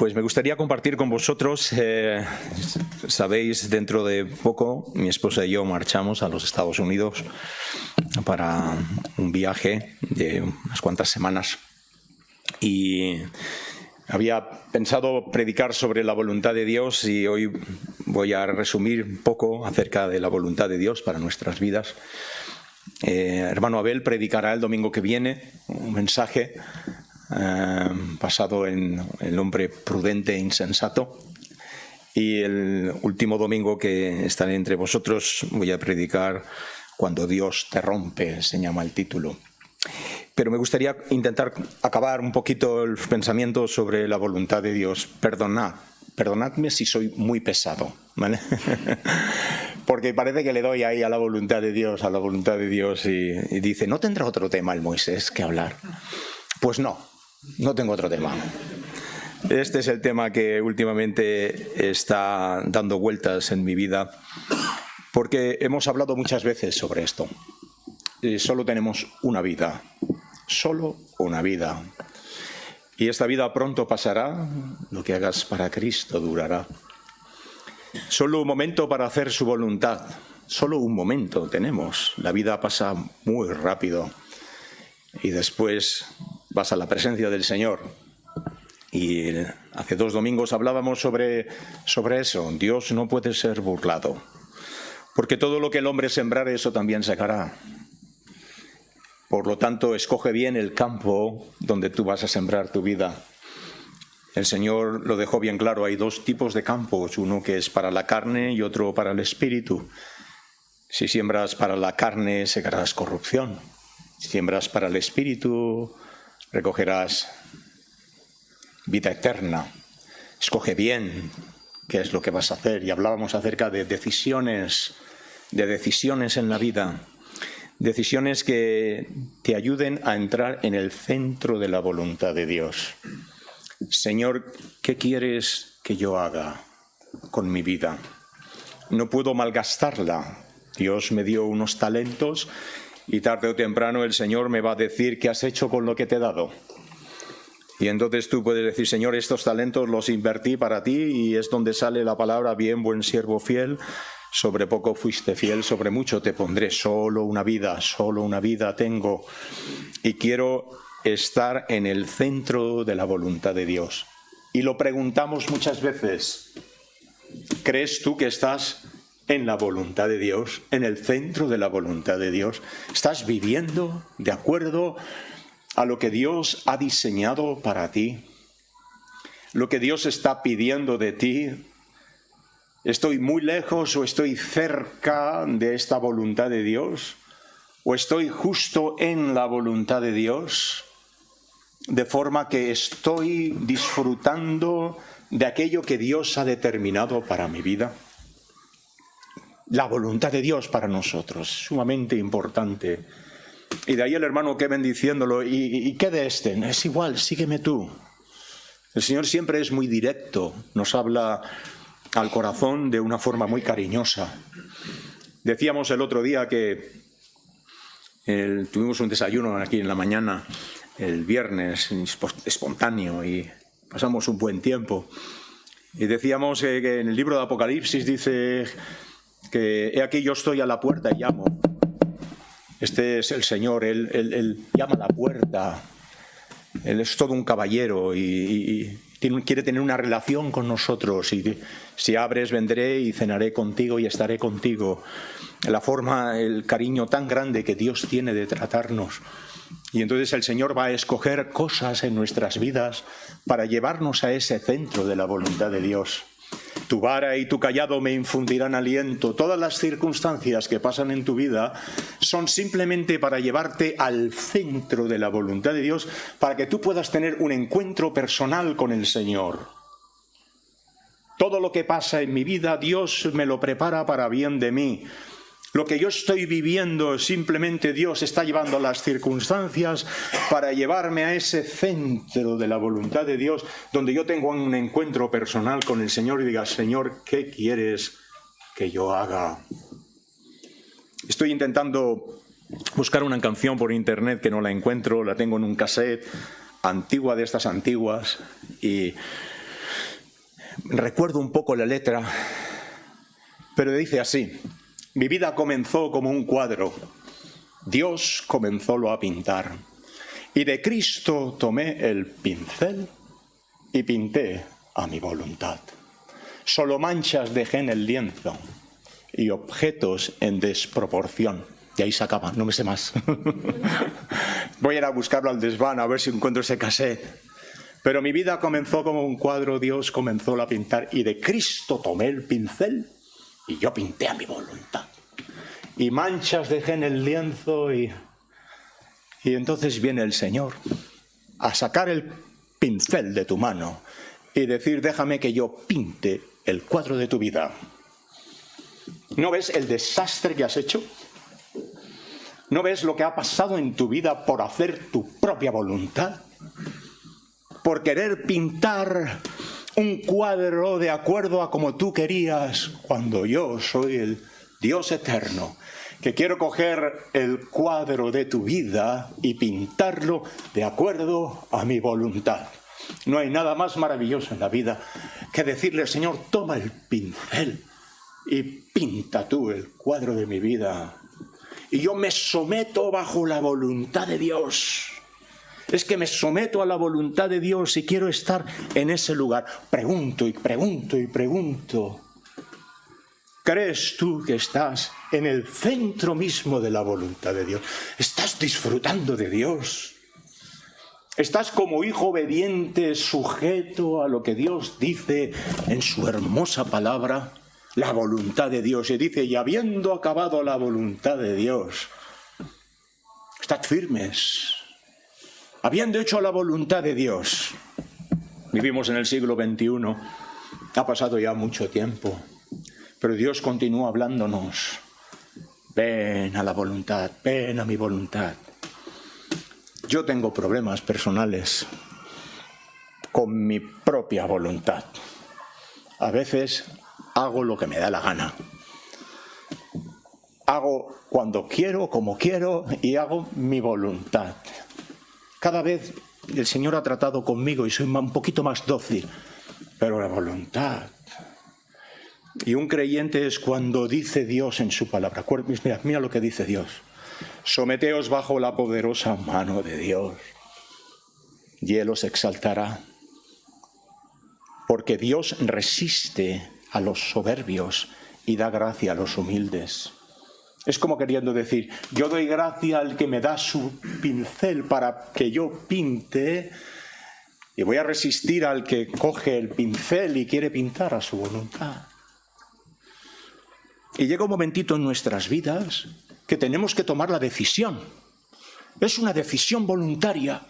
Pues me gustaría compartir con vosotros, sabéis, dentro de poco mi esposa y yo marchamos a los Estados Unidos para un viaje de unas cuantas semanas y había pensado predicar sobre la voluntad de Dios y hoy voy a resumir un poco acerca de la voluntad de Dios para nuestras vidas. Hermano Abel predicará el domingo que viene un mensaje basado en el hombre prudente e insensato, y el último domingo que estaré entre vosotros voy a predicar Cuando Dios te rompe, se llama el título. Pero me gustaría intentar acabar un poquito el pensamiento sobre la voluntad de Dios. Perdonadme si soy muy pesado, ¿vale? Porque parece que le doy ahí a la voluntad de Dios, y dice, ¿no tendrá otro tema el Moisés que hablar? Pues no tengo otro tema. Este es el tema que últimamente está dando vueltas en mi vida, porque hemos hablado muchas veces sobre esto. Solo tenemos una vida, solo una vida. Y esta vida pronto pasará, lo que hagas para Cristo durará. Solo un momento para hacer su voluntad, solo un momento tenemos. La vida pasa muy rápido y después vas a la presencia del Señor. Y hace 2 domingos hablábamos sobre eso. Dios no puede ser burlado, porque todo lo que el hombre sembrare, eso también segará. Por lo tanto, escoge bien el campo donde tú vas a sembrar tu vida. El Señor lo dejó bien claro, hay 2 tipos de campos, uno que es para la carne y otro para el espíritu. Si siembras para la carne, segarás corrupción. Si siembras para el espíritu, recogerás vida eterna. Escoge bien qué es lo que vas a hacer. Y hablábamos acerca de decisiones en la vida. Decisiones que te ayuden a entrar en el centro de la voluntad de Dios. Señor, ¿qué quieres que yo haga con mi vida? No puedo malgastarla. Dios me dio unos talentos y tarde o temprano el Señor me va a decir qué has hecho con lo que te he dado. Y entonces tú puedes decir, Señor, estos talentos los invertí para ti, y es donde sale la palabra, bien, buen siervo fiel. Sobre poco fuiste fiel, sobre mucho te pondré. Solo una vida tengo. Y quiero estar en el centro de la voluntad de Dios. Y lo preguntamos muchas veces. ¿Crees tú que estás en la voluntad de Dios, en el centro de la voluntad de Dios? ¿Estás viviendo de acuerdo a lo que Dios ha diseñado para ti? ¿Lo que Dios está pidiendo de ti? ¿Estoy muy lejos o estoy cerca de esta voluntad de Dios? ¿O estoy justo en la voluntad de Dios? De forma que estoy disfrutando de aquello que Dios ha determinado para mi vida. La voluntad de Dios para nosotros es sumamente importante. Y de ahí el hermano Kevin diciéndolo, ¿y qué de este? Es igual, sígueme tú. El Señor siempre es muy directo, nos habla al corazón de una forma muy cariñosa. Decíamos el otro día que tuvimos un desayuno aquí en la mañana, el viernes, espontáneo, y pasamos un buen tiempo. Y decíamos que en el libro de Apocalipsis dice que he aquí yo estoy a la puerta y llamo. Este es el Señor, Él llama a la puerta. Él es todo un caballero y quiere tener una relación con nosotros. Y si abres, vendré y cenaré contigo y estaré contigo. La forma, el cariño tan grande que Dios tiene de tratarnos. Y entonces el Señor va a escoger cosas en nuestras vidas para llevarnos a ese centro de la voluntad de Dios. Tu vara y tu cayado me infundirán aliento. Todas las circunstancias que pasan en tu vida son simplemente para llevarte al centro de la voluntad de Dios, para que tú puedas tener un encuentro personal con el Señor. Todo lo que pasa en mi vida, Dios me lo prepara para bien de mí. Lo que yo estoy viviendo, simplemente Dios está llevando las circunstancias para llevarme a ese centro de la voluntad de Dios, donde yo tengo un encuentro personal con el Señor y diga, Señor, ¿qué quieres que yo haga? Estoy intentando buscar una canción por internet que no la encuentro, la tengo en un cassette antigua de estas antiguas, y recuerdo un poco la letra, pero dice así: mi vida comenzó como un cuadro, Dios comenzólo a pintar, y de Cristo tomé el pincel y pinté a mi voluntad. Solo manchas dejé en el lienzo y objetos en desproporción. Y ahí se acaba, no me sé más. Voy a ir a buscarlo al desván a ver si encuentro ese cassette. Pero mi vida comenzó como un cuadro, Dios comenzó a pintar, y de Cristo tomé el pincel y yo pinté a mi voluntad. Y manchas dejé en el lienzo y entonces viene el Señor a sacar el pincel de tu mano y decir: déjame que yo pinte el cuadro de tu vida. ¿No ves el desastre que has hecho? ¿No ves lo que ha pasado en tu vida por hacer tu propia voluntad? Por querer pintar un cuadro de acuerdo a como tú querías, cuando yo soy el Dios eterno, que quiero coger el cuadro de tu vida y pintarlo de acuerdo a mi voluntad. No hay nada más maravilloso en la vida que decirle: Señor, toma el pincel y pinta tú el cuadro de mi vida. Y yo me someto bajo la voluntad de Dios. Es que me someto a la voluntad de Dios y quiero estar en ese lugar. Pregunto y pregunto y pregunto: ¿crees tú que estás en el centro mismo de la voluntad de Dios? ¿Estás disfrutando de Dios? ¿Estás como hijo obediente, sujeto a lo que Dios dice en su hermosa palabra? La voluntad de Dios. Y dice: y habiendo acabado la voluntad de Dios, estad firmes. Habiendo hecho la voluntad de Dios. Vivimos en el siglo XXI. Ha pasado ya mucho tiempo. Pero Dios continúa hablándonos. Ven a la voluntad, ven a mi voluntad. Yo tengo problemas personales con mi propia voluntad. A veces hago lo que me da la gana. Hago cuando quiero, como quiero, y hago mi voluntad. Cada vez el Señor ha tratado conmigo y soy un poquito más dócil. Pero la voluntad. Y un creyente es cuando dice Dios en su palabra. Mira lo que dice Dios. Someteos bajo la poderosa mano de Dios, y Él os exaltará. Porque Dios resiste a los soberbios y da gracia a los humildes. Es como queriendo decir: yo doy gracia al que me da su pincel para que yo pinte, y voy a resistir al que coge el pincel y quiere pintar a su voluntad. Y llega un momentito en nuestras vidas que tenemos que tomar la decisión. Es una decisión voluntaria.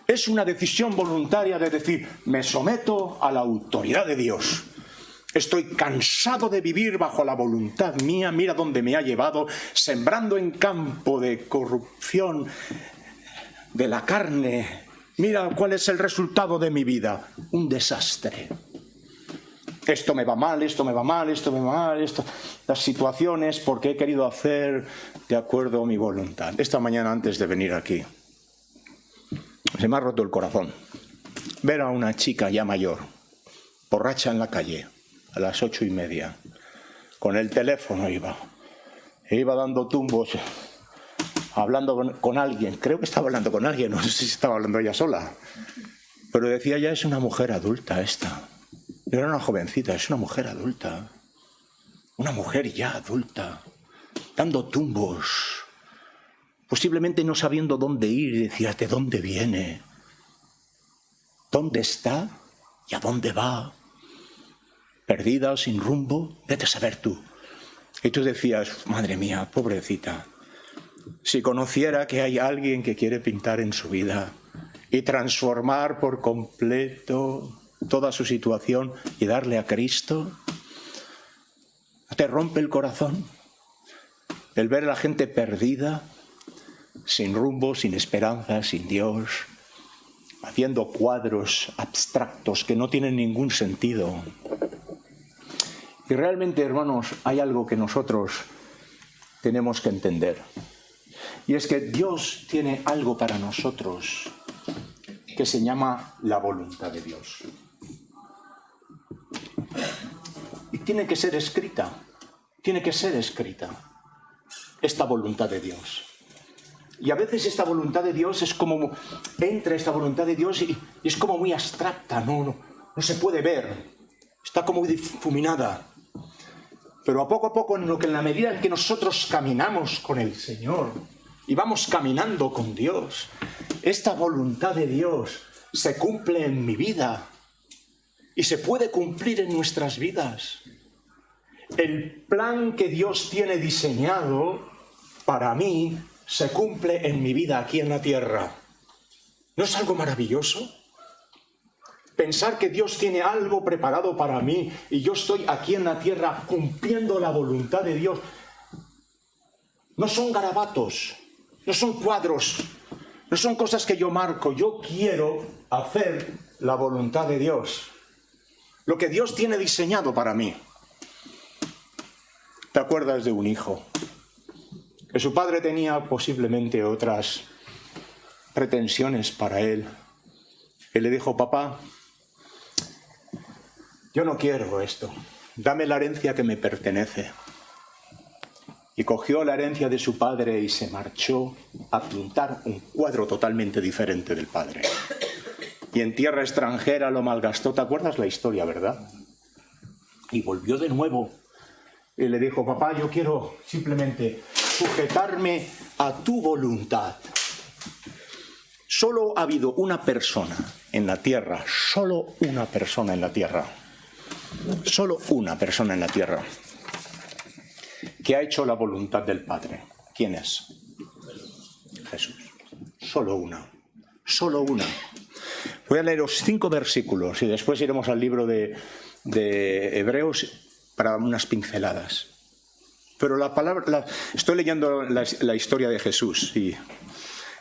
Es una decisión voluntaria de decir: me someto a la autoridad de Dios. Estoy cansado de vivir bajo la voluntad mía. Mira dónde me ha llevado, sembrando en campo de corrupción de la carne. Mira cuál es el resultado de mi vida. Un desastre. Esto me va mal, esto me va mal, esto me va mal, las situaciones, porque he querido hacer de acuerdo a mi voluntad. Esta mañana, antes de venir aquí, se me ha roto el corazón ver a una chica ya mayor, borracha en la calle, a las 8:30, con el teléfono iba dando tumbos, hablando con alguien. Creo que estaba hablando con alguien, no sé si estaba hablando ella sola, pero decía: ya es una mujer adulta esta. No era una jovencita, es una mujer adulta. Una mujer ya adulta, dando tumbos, posiblemente no sabiendo dónde ir. Y decía: ¿de dónde viene? ¿Dónde está? ¿Y a dónde va? ¿Perdida o sin rumbo? Vete a saber tú. Y tú decías: madre mía, pobrecita. Si conociera que hay alguien que quiere pintar en su vida y transformar por completo toda su situación y darle a Cristo, ¿te rompe el corazón el ver a la gente perdida, sin rumbo, sin esperanza, sin Dios, haciendo cuadros abstractos que no tienen ningún sentido? Y realmente, hermanos, hay algo que nosotros tenemos que entender, y es que Dios tiene algo para nosotros que se llama la voluntad de Dios. tiene que ser escrita. Tiene que ser escrita esta voluntad de Dios. Y a veces esta voluntad de Dios es como, entra esta voluntad de Dios y es como muy abstracta, no se puede ver, está como muy difuminada. Pero a poco, en la medida en que nosotros caminamos con el Señor y vamos caminando con Dios, esta voluntad de Dios se cumple en mi vida y se puede cumplir en nuestras vidas. El plan que Dios tiene diseñado para mí se cumple en mi vida aquí en la tierra. ¿No es algo maravilloso? Pensar que Dios tiene algo preparado para mí y yo estoy aquí en la tierra cumpliendo la voluntad de Dios. No son garabatos, no son cuadros, no son cosas que yo marco. Yo quiero hacer la voluntad de Dios, lo que Dios tiene diseñado para mí. ¿Te acuerdas de un hijo? Que su padre tenía posiblemente otras pretensiones para él. Él le dijo: papá, yo no quiero esto, dame la herencia que me pertenece. Y cogió la herencia de su padre y se marchó a pintar un cuadro totalmente diferente del padre. Y en tierra extranjera lo malgastó. ¿Te acuerdas la historia, verdad? Y volvió de nuevo y le dijo: papá, yo quiero simplemente sujetarme a tu voluntad. Solo ha habido una persona en la tierra, solo una persona en la tierra, que ha hecho la voluntad del Padre. ¿Quién es? Jesús. Solo una. Voy a leer los 5 versículos y después iremos al libro de Hebreos para unas pinceladas. Pero estoy leyendo la historia de Jesús y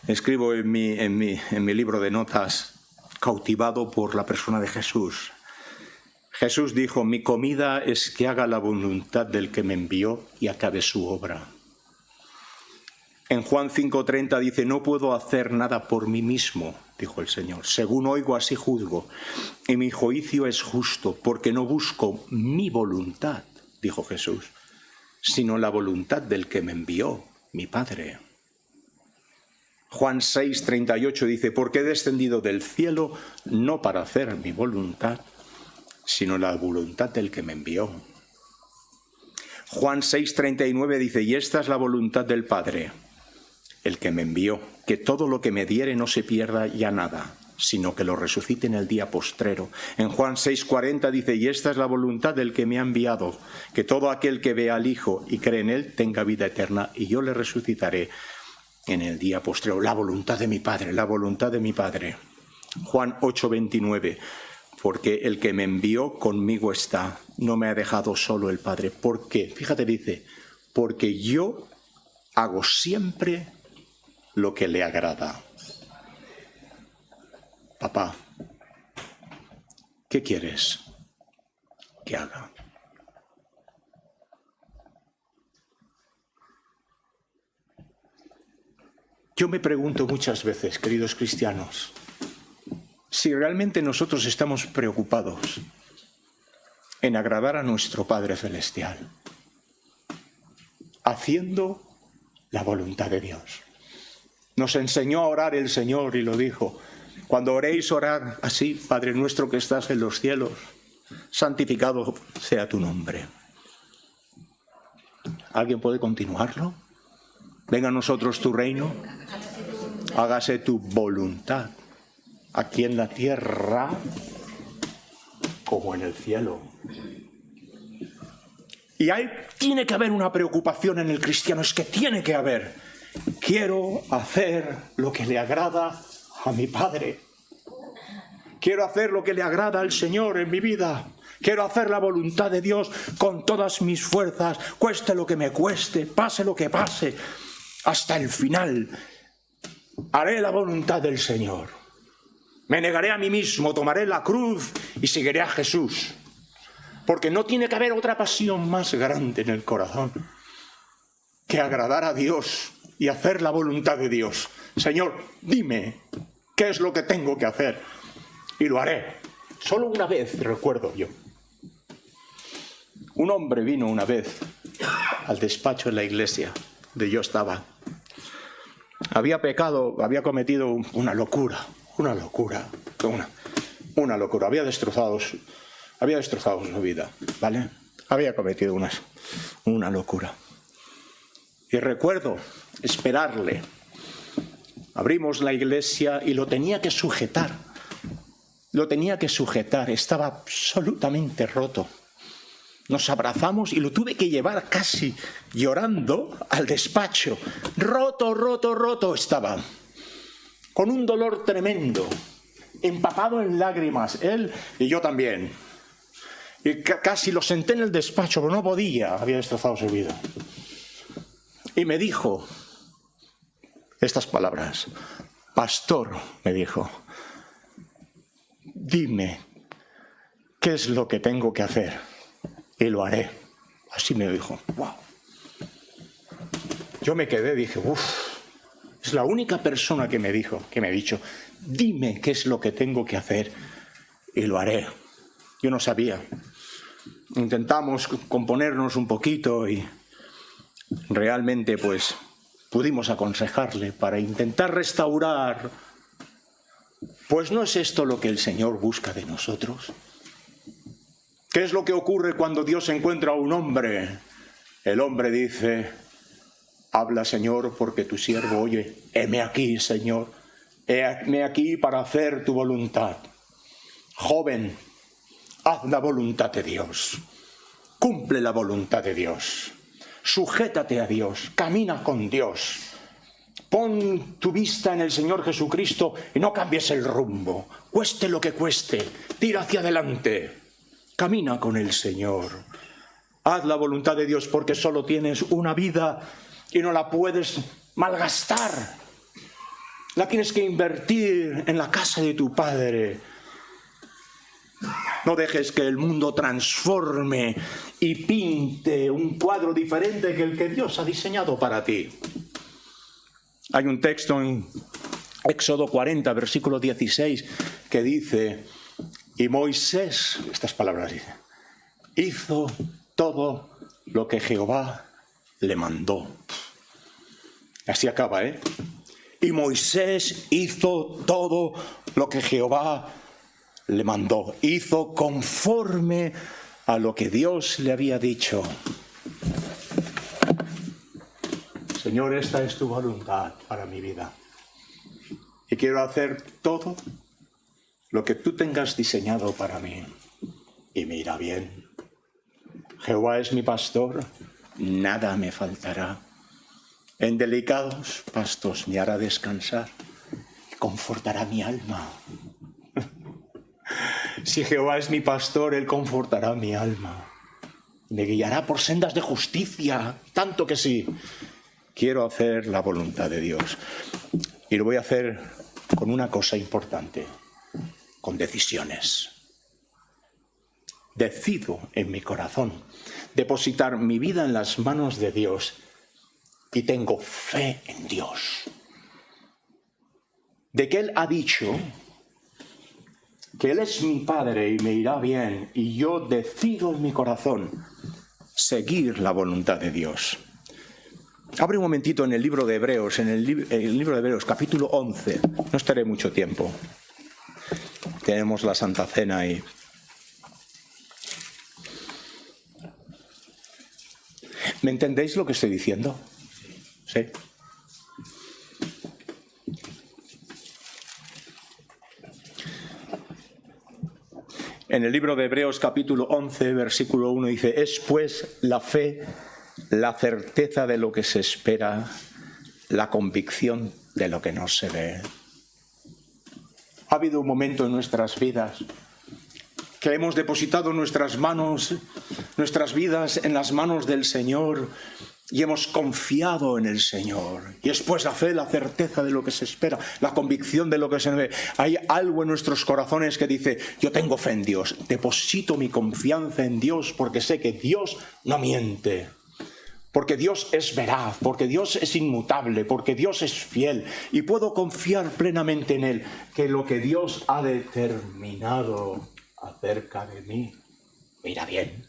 escribo en mi libro de notas, cautivado por la persona de Jesús. Jesús dijo: mi comida es que haga la voluntad del que me envió y acabe su obra. En Juan 5:30 dice: no puedo hacer nada por mí mismo, dijo el Señor. Según oigo, así juzgo. Y mi juicio es justo, porque no busco mi voluntad, dijo Jesús, sino la voluntad del que me envió, mi Padre. Juan 6:38 dice: porque he descendido del cielo no para hacer mi voluntad, sino la voluntad del que me envió. Juan 6:39 dice: y esta es la voluntad del Padre, el que me envió, que todo lo que me diere no se pierda ya nada, sino que lo resucite en el día postrero. En Juan 6:40 dice: y esta es la voluntad del que me ha enviado, que todo aquel que vea al Hijo y cree en él tenga vida eterna, y yo le resucitaré en el día postrero. La voluntad de mi Padre, la voluntad de mi Padre. Juan 8:29: porque el que me envió conmigo está, no me ha dejado solo el Padre. ¿Por qué? Fíjate, dice: porque yo hago siempre lo que le agrada. Papá, ¿qué quieres que haga? Yo me pregunto muchas veces, queridos cristianos, si realmente nosotros estamos preocupados en agradar a nuestro Padre Celestial, haciendo la voluntad de Dios. Nos enseñó a orar el Señor y lo dijo: cuando oréis, orad así: Padre nuestro que estás en los cielos, santificado sea tu nombre. ¿Alguien puede continuarlo? Venga a nosotros tu reino, hágase tu voluntad, aquí en la tierra como en el cielo. Y ahí tiene que haber una preocupación en el cristiano, es que tiene que haber: quiero hacer lo que le agrada a mi Padre. Quiero hacer lo que le agrada al Señor en mi vida. Quiero hacer la voluntad de Dios con todas mis fuerzas, cueste lo que me cueste, pase lo que pase, hasta el final. Haré la voluntad del Señor. Me negaré a mí mismo, tomaré la cruz y seguiré a Jesús. Porque no tiene que haber otra pasión más grande en el corazón que agradar a Dios y hacer la voluntad de Dios. Señor, dime qué es lo que tengo que hacer y lo haré. Solo una vez recuerdo yo. Un hombre vino una vez al despacho en la iglesia donde yo estaba. Había pecado, había cometido una locura. Había destrozado su vida, ¿vale? Había cometido una locura. Y recuerdo esperarle. Abrimos la iglesia y lo tenía que sujetar. Estaba absolutamente roto. Nos abrazamos y lo tuve que llevar casi llorando al despacho. Roto estaba. Con un dolor tremendo. Empapado en lágrimas. Él y yo también. Y casi lo senté en el despacho, pero no podía. Había destrozado su vida. Y me dijo estas palabras. Pastor, me dijo, dime, ¿qué es lo que tengo que hacer? Y lo haré. Así me dijo. Wow. Yo me quedé, dije, es la única persona que me ha dicho, dime qué es lo que tengo que hacer y lo haré. Yo no sabía. Intentamos componernos un poquito y realmente pues pudimos aconsejarle para intentar restaurar. Pues ¿no es esto lo que el Señor busca de nosotros? ¿Qué es lo que ocurre cuando Dios encuentra a un hombre? El hombre dice, habla, Señor, porque tu siervo oye. Heme aquí, Señor. Heme aquí para hacer tu voluntad. Joven, haz la voluntad de Dios. Cumple la voluntad de Dios. Sujétate a Dios. Camina con Dios. Pon tu vista en el Señor Jesucristo y no cambies el rumbo. Cueste lo que cueste. Tira hacia adelante. Camina con el Señor. Haz la voluntad de Dios porque solo tienes una vida y no la puedes malgastar. La tienes que invertir en la casa de tu Padre. No dejes que el mundo transforme y pinte un cuadro diferente que el que Dios ha diseñado para ti. Hay un texto en Éxodo 40, versículo 16, que dice, y Moisés, estas palabras dice, hizo todo lo que Jehová le mandó. Así acaba, ¿eh? Y Moisés hizo todo lo que Jehová le mandó. Hizo conforme a lo que Dios le había dicho. Señor, esta es tu voluntad para mi vida. Y quiero hacer todo lo que tú tengas diseñado para mí. Y me irá bien. Jehová es mi pastor, nada me faltará. En delicados pastos me hará descansar y confortará mi alma. Si Jehová es mi pastor, Él confortará mi alma. Me guiará por sendas de justicia, tanto que sí. Quiero hacer la voluntad de Dios. Y lo voy a hacer con una cosa importante, con decisiones. Decido en mi corazón depositar mi vida en las manos de Dios y tengo fe en Dios. De que Él ha dicho que Él es mi Padre y me irá bien, y yo decido en mi corazón seguir la voluntad de Dios. Abre un momentito en el libro de Hebreos, el libro de Hebreos, capítulo 11. No estaré mucho tiempo. Tenemos la Santa Cena ahí. ¿Me entendéis lo que estoy diciendo? ¿Sí? En el libro de Hebreos capítulo 11, versículo 1 dice, es pues la fe, la certeza de lo que se espera, la convicción de lo que no se ve. Ha habido un momento en nuestras vidas que hemos depositado nuestras vidas en las manos del Señor y hemos confiado en el Señor. Y después la fe, la certeza de lo que se espera, la convicción de lo que se ve. Hay algo en nuestros corazones que dice, yo tengo fe en Dios, deposito mi confianza en Dios porque sé que Dios no miente. Porque Dios es veraz, porque Dios es inmutable, porque Dios es fiel. Y puedo confiar plenamente en Él, que lo que Dios ha determinado acerca de mí me irá bien.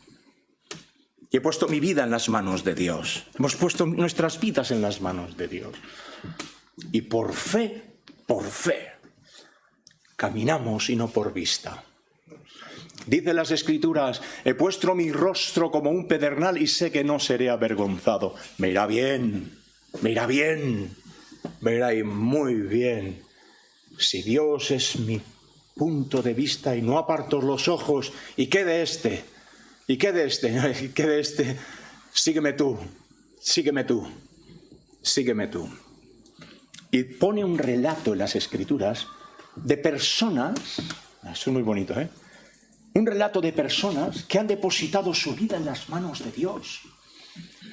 Y he puesto mi vida en las manos de Dios. Hemos puesto nuestras vidas en las manos de Dios. Y por fe, caminamos y no por vista. Dice las Escrituras, he puesto mi rostro como un pedernal y sé que no seré avergonzado. Me irá bien, me irá bien, me irá muy bien. Si Dios es mi punto de vista y no aparto los ojos, ¿y qué de este? ¿Y qué de este? ¿Y qué de este? Sígueme tú, sígueme tú, sígueme tú. Y pone un relato en las Escrituras de personas, eso es muy bonito, ¿eh? Un relato de personas que han depositado su vida en las manos de Dios.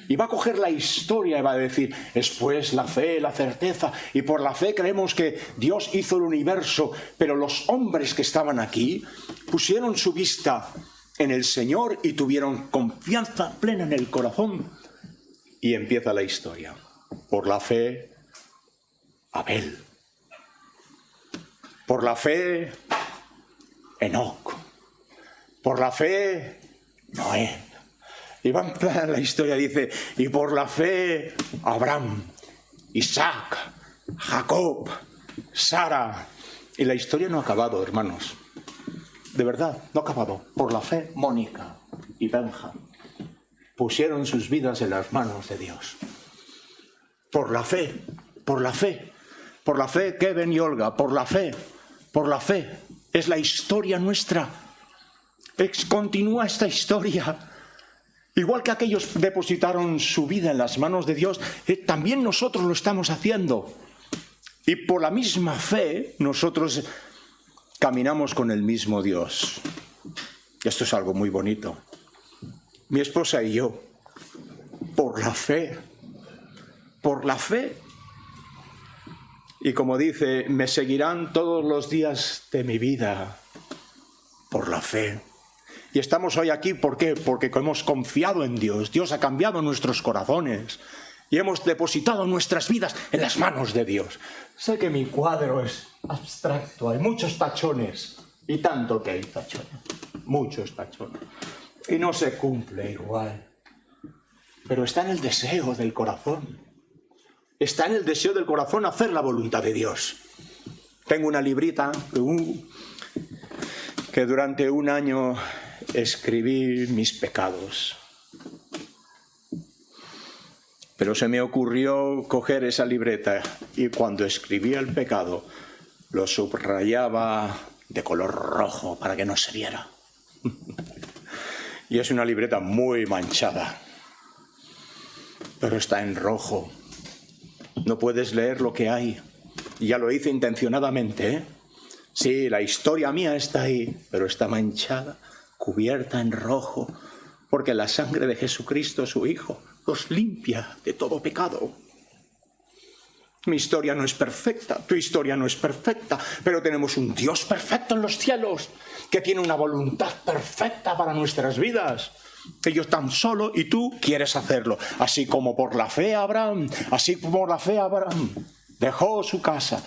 Y va a coger la historia y va a decir, es pues la fe, la certeza, y por la fe creemos que Dios hizo el universo, pero los hombres que estaban aquí pusieron su vista en el Señor y tuvieron confianza plena en el corazón. Y empieza la historia. Por la fe, Abel. Por la fe, Enoc. Por la fe, Noé. Y va a empezar la historia, dice, y por la fe, Abraham, Isaac, Jacob, Sara. Y la historia no ha acabado, hermanos. De verdad, no ha acabado. Por la fe, Mónica y Benja pusieron sus vidas en las manos de Dios. Por la fe, por la fe, por la fe, Kevin y Olga, por la fe, es la historia nuestra. Continúa esta historia. Igual que aquellos depositaron su vida en las manos de Dios, también nosotros lo estamos haciendo. Y por la misma fe, nosotros caminamos con el mismo Dios. Esto es algo muy bonito. Mi esposa y yo, por la fe. Y como dice, me seguirán todos los días de mi vida, por la fe. Y estamos hoy aquí, ¿por qué? Porque hemos confiado en Dios. Dios ha cambiado nuestros corazones y hemos depositado nuestras vidas en las manos de Dios. Sé que mi cuadro es abstracto, hay muchos tachones, y tanto que hay tachones, muchos tachones, y no se cumple igual. Pero está en el deseo del corazón. Está en el deseo del corazón hacer la voluntad de Dios. Tengo una librita que durante un año escribí mis pecados. Pero se me ocurrió coger esa libreta y cuando escribía el pecado lo subrayaba de color rojo para que no se viera. Y es una libreta muy manchada, pero está en rojo. No puedes leer lo que hay. Y ya lo hice intencionadamente, ¿eh? Sí, la historia mía está ahí, pero está manchada, cubierta en rojo, porque la sangre de Jesucristo, su Hijo, nos limpia de todo pecado. Mi historia no es perfecta, tu historia no es perfecta, pero tenemos un Dios perfecto en los cielos, que tiene una voluntad perfecta para nuestras vidas. Ellos tan solo y tú quieres hacerlo. Así como por la fe Abraham dejó su casa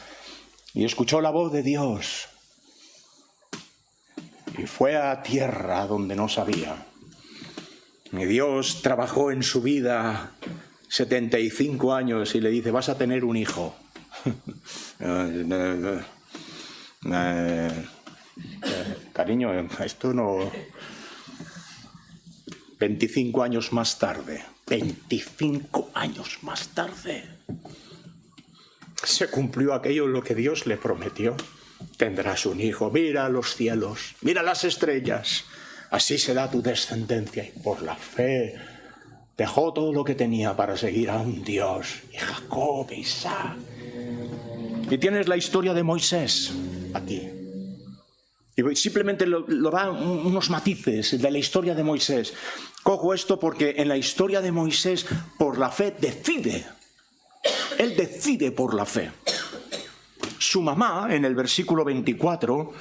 y escuchó la voz de Dios y fue a tierra donde no sabía. Y Dios trabajó en su vida 75 años y le dice, vas a tener un hijo. Cariño, esto no... 25 años más tarde, 25 años más tarde, se cumplió aquello lo que Dios le prometió. Tendrás un hijo, mira los cielos, mira las estrellas, así será tu descendencia. Y por la fe dejó todo lo que tenía para seguir a un Dios, y Jacob, Isaac. Y tienes la historia de Moisés aquí. Y simplemente lo da unos matices de la historia de Moisés. Cojo esto porque en la historia de Moisés, por la fe decide. Él decide por la fe. Su mamá, en el versículo 24,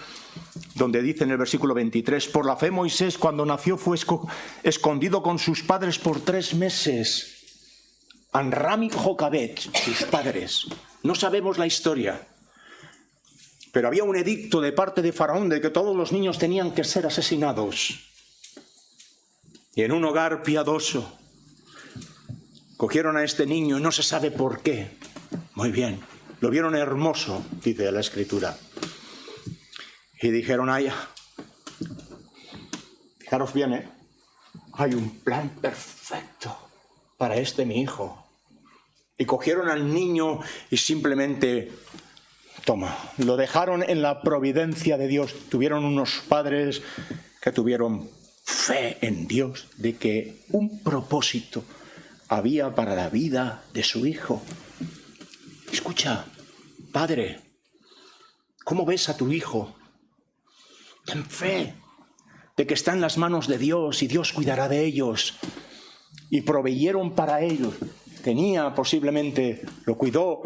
donde dice en el versículo 23, por la fe Moisés cuando nació fue escondido con sus padres por 3 meses. Amram y Jocabed, sus padres. No sabemos la historia. Pero había un edicto de parte de Faraón de que todos los niños tenían que ser asesinados. Y en un hogar piadoso cogieron a este niño y no se sabe por qué. Muy bien, lo vieron hermoso, dice la Escritura. Y dijeron, ay, fijaros bien, hay un plan perfecto para este mi hijo. Y cogieron al niño y simplemente, toma, lo dejaron en la providencia de Dios. Tuvieron unos padres que tuvieron fe en Dios de que un propósito había para la vida de su hijo. Escucha, padre, ¿cómo ves a tu hijo? Ten fe de que está en las manos de Dios y Dios cuidará de ellos. Y proveyeron para ellos. Tenía posiblemente, lo cuidó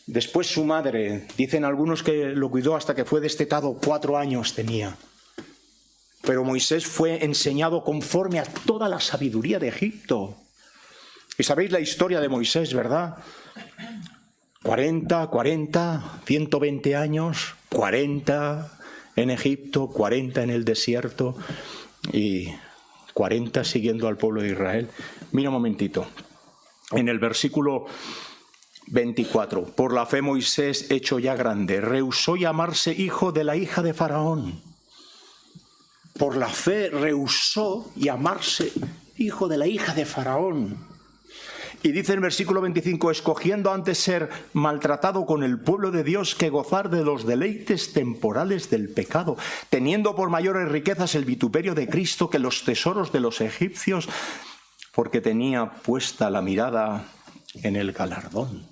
después su madre. Dicen algunos que lo cuidó hasta que fue destetado, 4 años tenía. Pero Moisés fue enseñado conforme a toda la sabiduría de Egipto. Y sabéis la historia de Moisés, ¿verdad? 120 años, 40 en Egipto, 40 en el desierto y 40 siguiendo al pueblo de Israel. Mira un momentito. En el versículo 24, por la fe Moisés, hecho ya grande, rehusó llamarse hijo de la hija de Faraón. Por la fe rehusó llamarse hijo de la hija de Faraón. Y dice en el versículo 25, escogiendo antes ser maltratado con el pueblo de Dios que gozar de los deleites temporales del pecado, teniendo por mayores riquezas el vituperio de Cristo que los tesoros de los egipcios, porque tenía puesta la mirada en el galardón.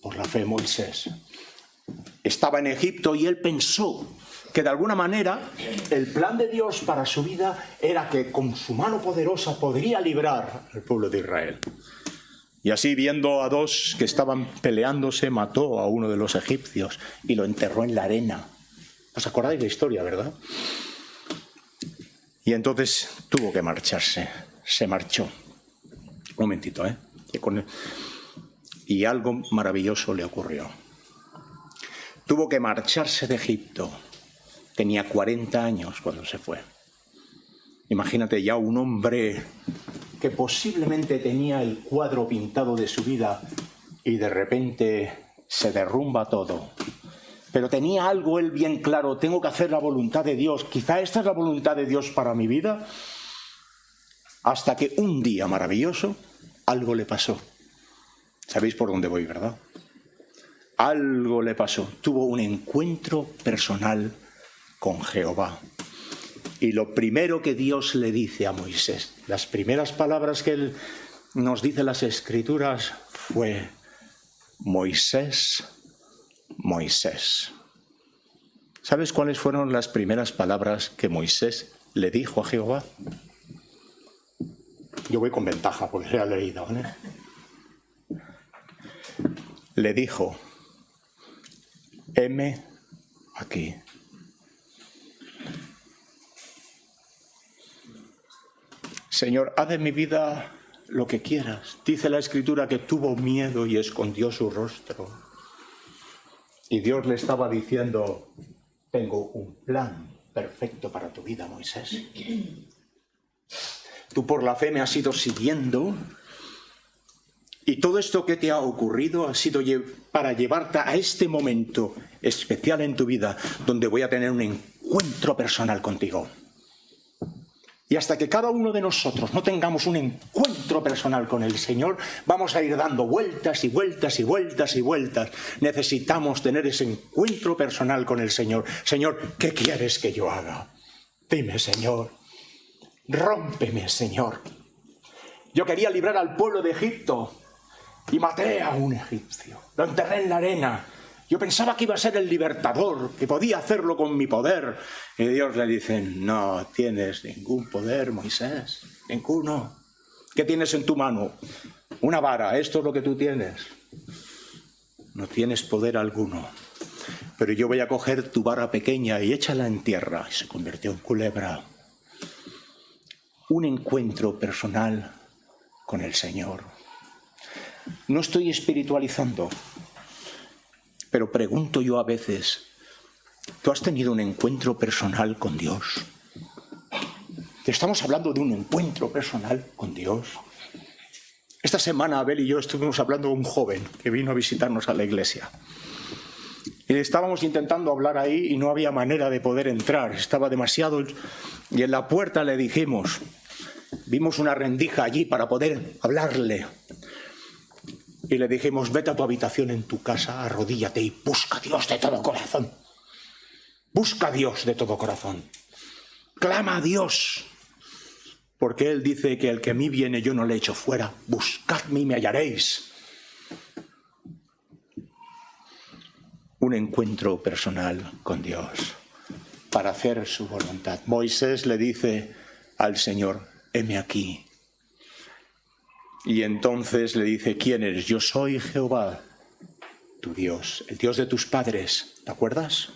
Por la fe Moisés estaba en Egipto y él pensó que de alguna manera el plan de Dios para su vida era que con su mano poderosa podría librar al pueblo de Israel. Y así, viendo a 2 que estaban peleándose, mató a uno de los egipcios y lo enterró en la arena. ¿Os acordáis de la historia, verdad? Y entonces tuvo que marcharse. Se marchó. Un momentito, Y algo maravilloso le ocurrió. Tuvo que marcharse de Egipto. Tenía 40 años cuando se fue. Imagínate ya un hombre que posiblemente tenía el cuadro pintado de su vida y de repente se derrumba todo. Pero tenía algo él bien claro, tengo que hacer la voluntad de Dios. Quizá esta es la voluntad de Dios para mi vida. Hasta que un día maravilloso, algo le pasó. ¿Sabéis por dónde voy, verdad? Algo le pasó. Tuvo un encuentro personal con Jehová. Y lo primero que Dios le dice a Moisés, las primeras palabras que él nos dice en las Escrituras fue: Moisés, Moisés. ¿Sabes cuáles fueron las primeras palabras que Moisés le dijo a Jehová? Yo voy con ventaja porque se ha leído, ¿vale? Le dijo: heme aquí. Señor, haz de mi vida lo que quieras. Dice la Escritura que tuvo miedo y escondió su rostro. Y Dios le estaba diciendo: tengo un plan perfecto para tu vida, Moisés. Tú por la fe me has ido siguiendo y todo esto que te ha ocurrido ha sido para llevarte a este momento especial en tu vida donde voy a tener un encuentro personal contigo. Y hasta que cada uno de nosotros no tengamos un encuentro personal con el Señor, vamos a ir dando vueltas y vueltas y vueltas y vueltas. Necesitamos tener ese encuentro personal con el Señor. Señor, ¿qué quieres que yo haga? Dime, Señor. Rómpeme, Señor. Yo quería librar al pueblo de Egipto y maté a un egipcio. Lo enterré en la arena. Yo pensaba que iba a ser el libertador, que podía hacerlo con mi poder. Y Dios le dice: no tienes ningún poder, Moisés, ninguno. ¿Qué tienes en tu mano? Una vara, esto es lo que tú tienes. No tienes poder alguno. Pero yo voy a coger tu vara pequeña y échala en tierra. Y se convirtió en culebra. Un encuentro personal con el Señor. No estoy espiritualizando. Pero pregunto yo a veces, ¿tú has tenido un encuentro personal con Dios? Estamos hablando de un encuentro personal con Dios. Esta semana Abel y yo estuvimos hablando de un joven que vino a visitarnos a la iglesia. Y estábamos intentando hablar ahí y no había manera de poder entrar. Estaba demasiado... Y en la puerta le dijimos, vimos una rendija allí para poder hablarle. Y le dijimos, vete a tu habitación en tu casa, arrodíllate y busca a Dios de todo corazón. Busca a Dios de todo corazón. Clama a Dios. Porque Él dice que el que a mí viene yo no le echo fuera. Buscadme y me hallaréis. Un encuentro personal con Dios para hacer su voluntad. Moisés le dice al Señor, heme aquí. Y entonces le dice, ¿quién eres? Yo soy Jehová, tu Dios, el Dios de tus padres. ¿Te acuerdas?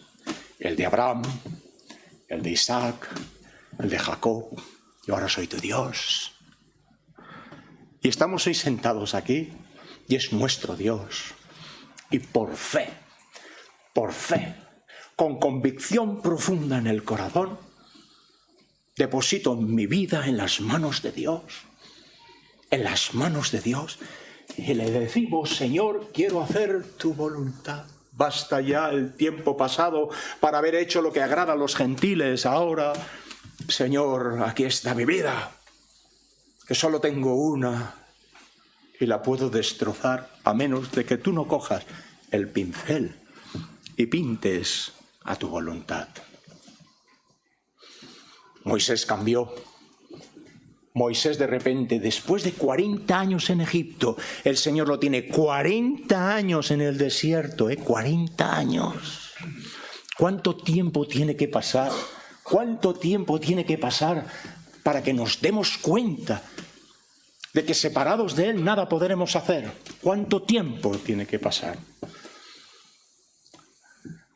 El de Abraham, el de Isaac, el de Jacob. Y ahora soy tu Dios. Y estamos hoy sentados aquí y es nuestro Dios. Y por fe, con convicción profunda en el corazón, deposito mi vida en las manos de Dios. En las manos de Dios. Y le decimos, Señor, quiero hacer tu voluntad. Basta ya el tiempo pasado para haber hecho lo que agrada a los gentiles. Ahora, Señor, aquí está mi vida, que solo tengo una y la puedo destrozar a menos de que tú no cojas el pincel y pintes a tu voluntad. Moisés cambió. Moisés de repente, después de 40 años en Egipto, el Señor lo tiene 40 años en el desierto, 40 años. ¿Cuánto tiempo tiene que pasar? ¿Cuánto tiempo tiene que pasar para que nos demos cuenta de que separados de Él nada podremos hacer? ¿Cuánto tiempo tiene que pasar?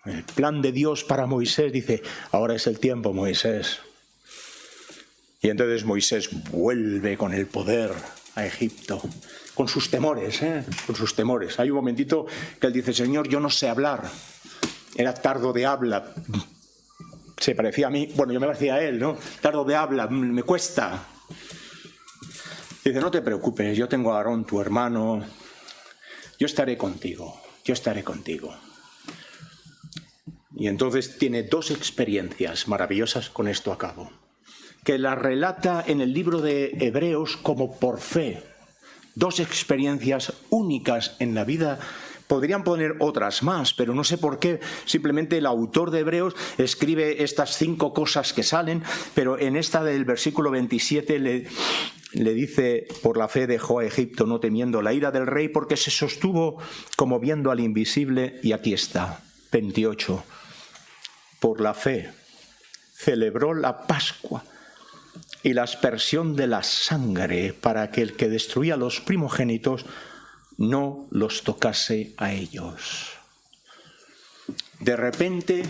El plan de Dios para Moisés dice, ahora es el tiempo, Moisés. Y entonces Moisés vuelve con el poder a Egipto, con sus temores, con sus temores. Hay un momentito que él dice, Señor, yo no sé hablar. Era tardo de habla. Se parecía a mí, bueno, yo me parecía a él, ¿no? Tardo de habla, me cuesta. Dice, no te preocupes, yo tengo a Aarón, tu hermano. Yo estaré contigo, yo estaré contigo. Y entonces tiene dos experiencias maravillosas, con esto acabo, que la relata en el libro de Hebreos como por fe. Dos experiencias únicas en la vida. Podrían poner otras más, pero no sé por qué. Simplemente el autor de Hebreos escribe estas 5 cosas que salen, pero en esta del versículo 27 le dice, por la fe dejó a Egipto no temiendo la ira del rey, porque se sostuvo como viendo al invisible. Y aquí está, 28. Por la fe celebró la Pascua y la aspersión de la sangre, para que el que destruía los primogénitos no los tocase a ellos. De repente,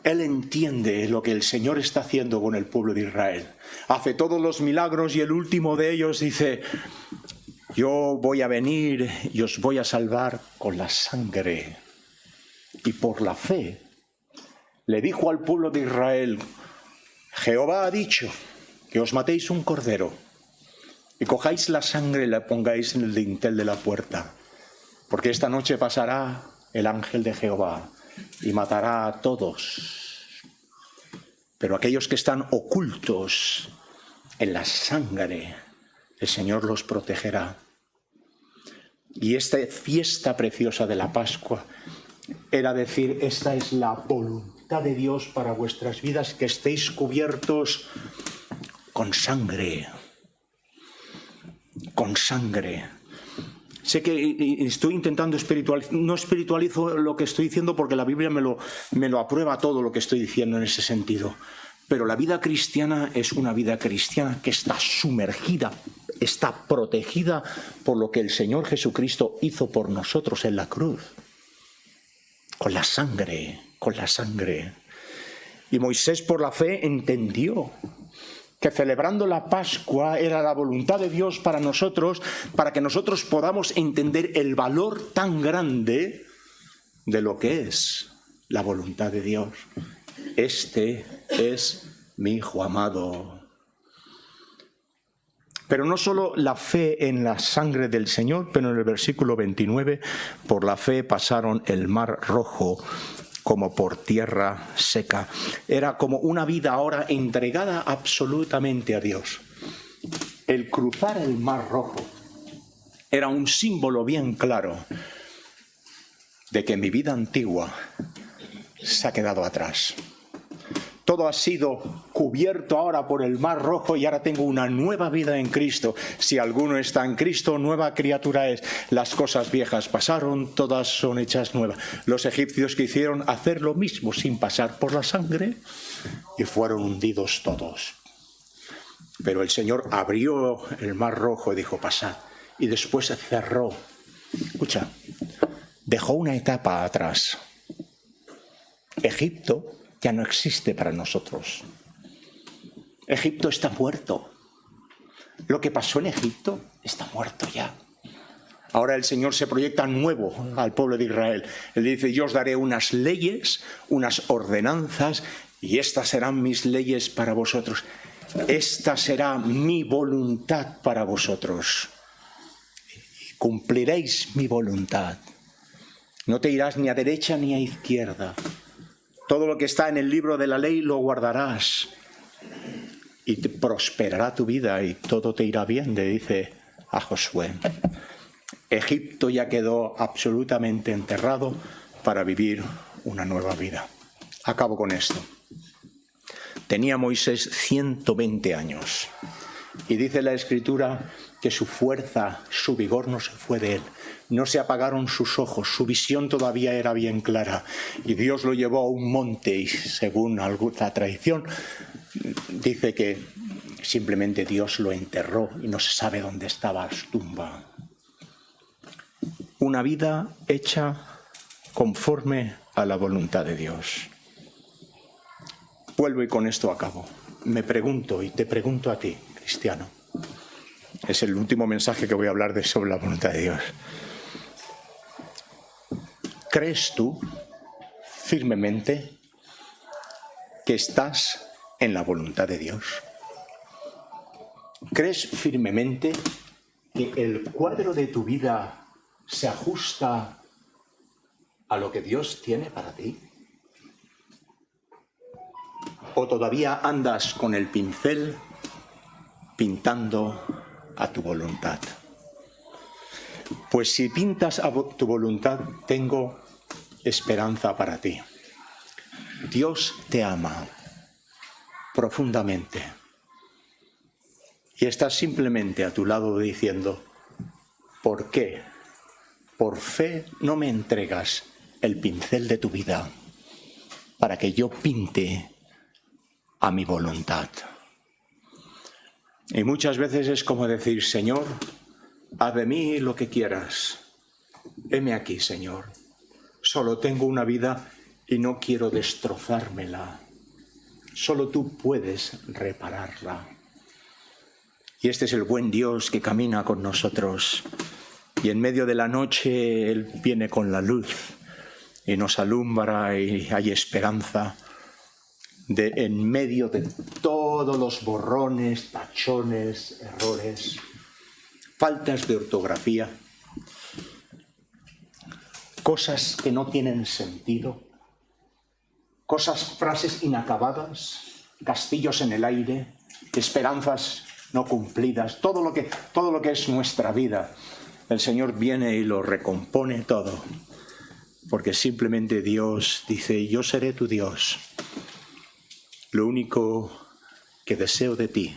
él entiende lo que el Señor está haciendo con el pueblo de Israel. Hace todos los milagros y el último de ellos dice, yo voy a venir y os voy a salvar con la sangre. Y por la fe le dijo al pueblo de Israel, Jehová ha dicho que os matéis un cordero y cojáis la sangre y la pongáis en el dintel de la puerta, porque esta noche pasará el ángel de Jehová y matará a todos. Pero aquellos que están ocultos en la sangre, el Señor los protegerá. Y esta fiesta preciosa de la Pascua era decir, esta es la voluntad de Dios para vuestras vidas, que estéis cubiertos con sangre. Con sangre. Sé que estoy intentando espiritualizar, no espiritualizo lo que estoy diciendo porque la Biblia me lo aprueba todo lo que estoy diciendo en ese sentido. Pero la vida cristiana es una vida cristiana que está sumergida, está protegida por lo que el Señor Jesucristo hizo por nosotros en la cruz. Con la sangre, con la sangre. Y Moisés por la fe entendió que celebrando la Pascua era la voluntad de Dios para nosotros, para que nosotros podamos entender el valor tan grande de lo que es la voluntad de Dios. Este es mi Hijo amado, Pero no solo la fe en la sangre del Señor, pero en el versículo 29, por la fe pasaron el mar Rojo como por tierra seca. Era como una vida ahora entregada absolutamente a Dios. El cruzar el mar Rojo era un símbolo bien claro de que mi vida antigua se ha quedado atrás. Todo ha sido cubierto ahora por el mar Rojo y ahora tengo una nueva vida en Cristo. Si alguno está en Cristo, nueva criatura es. Las cosas viejas pasaron, todas son hechas nuevas. Los egipcios quisieron hacer lo mismo sin pasar por la sangre y fueron hundidos todos. Pero el Señor abrió el mar Rojo y dijo, pasad. Y después se cerró. Escucha, dejó una etapa atrás. Egipto ya no existe para nosotros. Egipto está muerto. Lo que pasó en Egipto está muerto ya. Ahora el Señor se proyecta nuevo al pueblo de Israel. Él dice, yo os daré unas leyes, unas ordenanzas, y estas serán mis leyes para vosotros. Esta será mi voluntad para vosotros. Cumpliréis mi voluntad. No te irás ni a derecha ni a izquierda. Todo lo que está en el libro de la ley lo guardarás y te prosperará tu vida y todo te irá bien, le dice a Josué. Egipto ya quedó absolutamente enterrado para vivir una nueva vida. Acabo con esto. Tenía Moisés 120 años y dice la Escritura que su fuerza, su vigor no se fue de él. No se apagaron sus ojos, su visión todavía era bien clara. Y Dios lo llevó a un monte y según alguna tradición dice que simplemente Dios lo enterró y no se sabe dónde estaba su tumba. Una vida hecha conforme a la voluntad de Dios. Vuelvo y con esto acabo. Me pregunto y te pregunto a ti, cristiano. Es el último mensaje que voy a hablar sobre la voluntad de Dios. ¿Crees tú firmemente que estás en la voluntad de Dios? ¿Crees firmemente que el cuadro de tu vida se ajusta a lo que Dios tiene para ti? ¿O todavía andas con el pincel pintando a tu voluntad? Pues si pintas a tu voluntad, tengo esperanza para ti. Dios te ama profundamente y está simplemente a tu lado diciendo, ¿por qué? Por fe no me entregas el pincel de tu vida para que yo pinte a mi voluntad. Y muchas veces es como decir, Señor, haz de mí lo que quieras. Heme aquí, Señor. Solo tengo una vida y no quiero destrozármela. Solo tú puedes repararla. Y este es el buen Dios que camina con nosotros. Y en medio de la noche Él viene con la luz y nos alumbra y hay esperanza. En medio de todos los borrones, tachones, errores, faltas de ortografía, cosas que no tienen sentido, frases inacabadas, castillos en el aire, esperanzas no cumplidas, todo lo que es nuestra vida, el Señor viene y lo recompone todo, porque simplemente Dios dice, yo seré tu Dios. Lo único que deseo de ti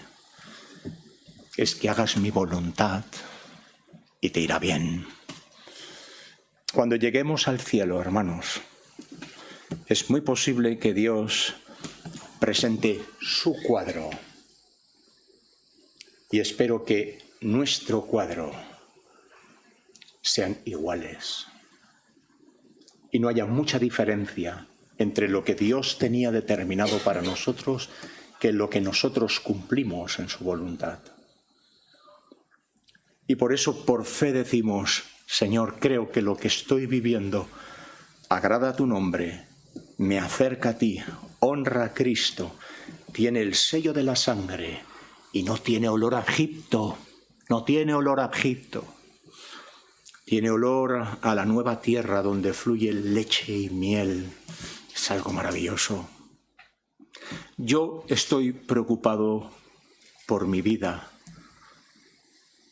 es que hagas mi voluntad y te irá bien. Cuando lleguemos al cielo, hermanos, es muy posible que Dios presente su cuadro. Y espero que nuestro cuadro sean iguales. Y no haya mucha diferencia entre lo que Dios tenía determinado para nosotros que lo que nosotros cumplimos en su voluntad. Y por eso, por fe decimos, Señor, creo que lo que estoy viviendo agrada a tu nombre, me acerca a ti, honra a Cristo, tiene el sello de la sangre Y no tiene olor a Egipto, no tiene olor a Egipto. Tiene olor a la nueva tierra donde fluye leche y miel. Es algo maravilloso. Yo estoy preocupado por mi vida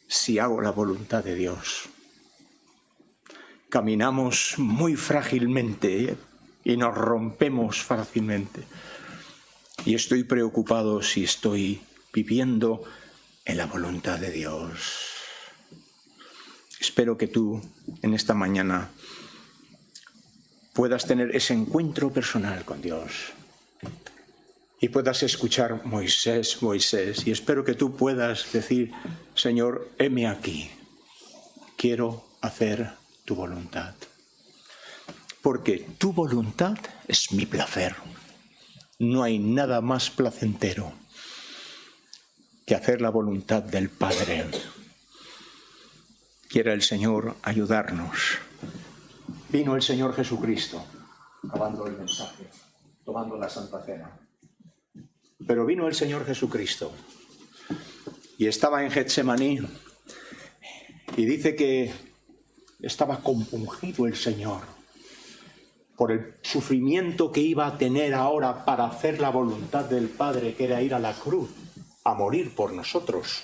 si hago la voluntad de Dios. Caminamos muy frágilmente y nos rompemos fácilmente. Y estoy preocupado si estoy viviendo en la voluntad de Dios. Espero que tú, en esta mañana, puedas tener ese encuentro personal con Dios y puedas escuchar Moisés, Moisés, y espero que tú puedas decir, Señor, heme aquí, quiero hacer tu voluntad. Porque tu voluntad es mi placer. No hay nada más placentero que hacer la voluntad del Padre. Quiera el Señor ayudarnos. Vino el Señor Jesucristo, acabando el mensaje, tomando la Santa Cena. Pero vino el Señor Jesucristo y estaba en Getsemaní y dice que estaba compungido el Señor por el sufrimiento que iba a tener ahora para hacer la voluntad del Padre, que era ir a la cruz, a morir por nosotros.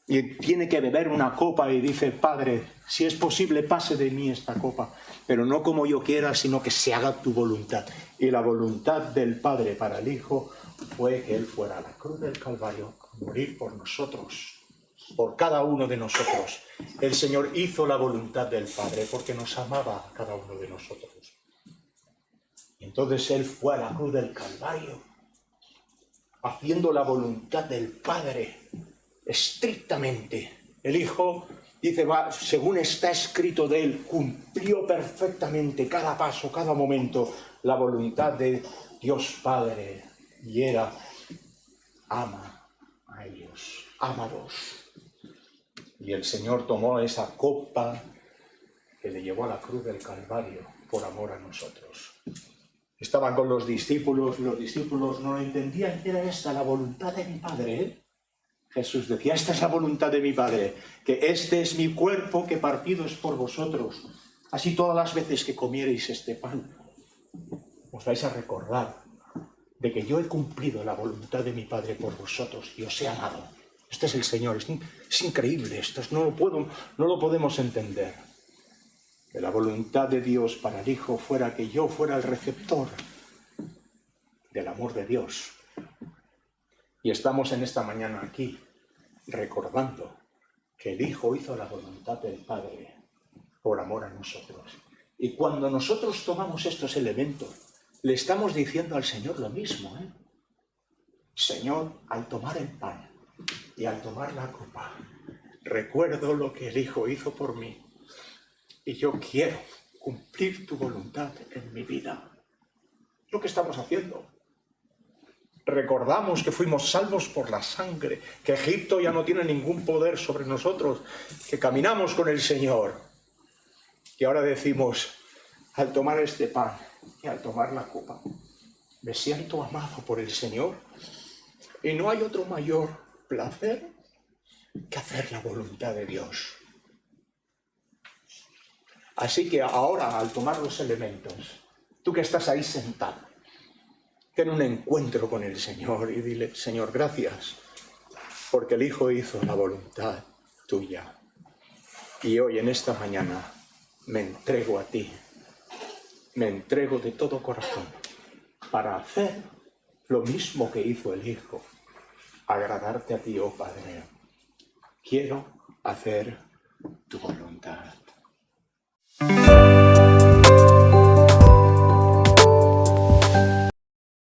Y tiene que beber una copa y dice, Padre, si es posible, pase de mí esta copa, pero no como yo quiera, sino que se haga tu voluntad. Y la voluntad del Padre para el Hijo fue que Él fuera a la cruz del Calvario a morir por nosotros, por cada uno de nosotros. El Señor hizo la voluntad del Padre porque nos amaba a cada uno de nosotros. Y entonces Él fue a la cruz del Calvario, haciendo la voluntad del Padre estrictamente. El Hijo, dice, según está escrito de Él, cumplió perfectamente cada paso, cada momento, la voluntad de Dios Padre. Y era, ama a ellos, ámalos. Y el Señor tomó esa copa que le llevó a la cruz del Calvario por amor a nosotros. Estaban con los discípulos no lo entendían, era esta la voluntad de mi Padre, ¿eh? Jesús decía, esta es la voluntad de mi Padre, que este es mi cuerpo que partido es por vosotros. Así todas las veces que comiereis este pan, os vais a recordar de que yo he cumplido la voluntad de mi Padre por vosotros y os he amado. Este es el Señor, es increíble esto, no lo podemos entender. Que la voluntad de Dios para el Hijo fuera que yo fuera el receptor del amor de Dios. Y estamos en esta mañana aquí recordando que el Hijo hizo la voluntad del Padre por amor a nosotros. Y cuando nosotros tomamos estos elementos, le estamos diciendo al Señor lo mismo, ¿eh? Señor, al tomar el pan y al tomar la copa, recuerdo lo que el Hijo hizo por mí y yo quiero cumplir tu voluntad en mi vida. Es lo que estamos haciendo. Recordamos que fuimos salvos por la sangre, que Egipto ya no tiene ningún poder sobre nosotros, que caminamos con el Señor. Y ahora decimos, al tomar este pan y al tomar la copa, me siento amado por el Señor y no hay otro mayor placer que hacer la voluntad de Dios. Así que ahora, al tomar los elementos, tú que estás ahí sentado, ten un encuentro con el Señor y dile, Señor, gracias, porque el Hijo hizo la voluntad tuya. Y hoy, en esta mañana, me entrego a ti, me entrego de todo corazón para hacer lo mismo que hizo el Hijo, agradarte a ti, oh Padre. Quiero hacer tu voluntad.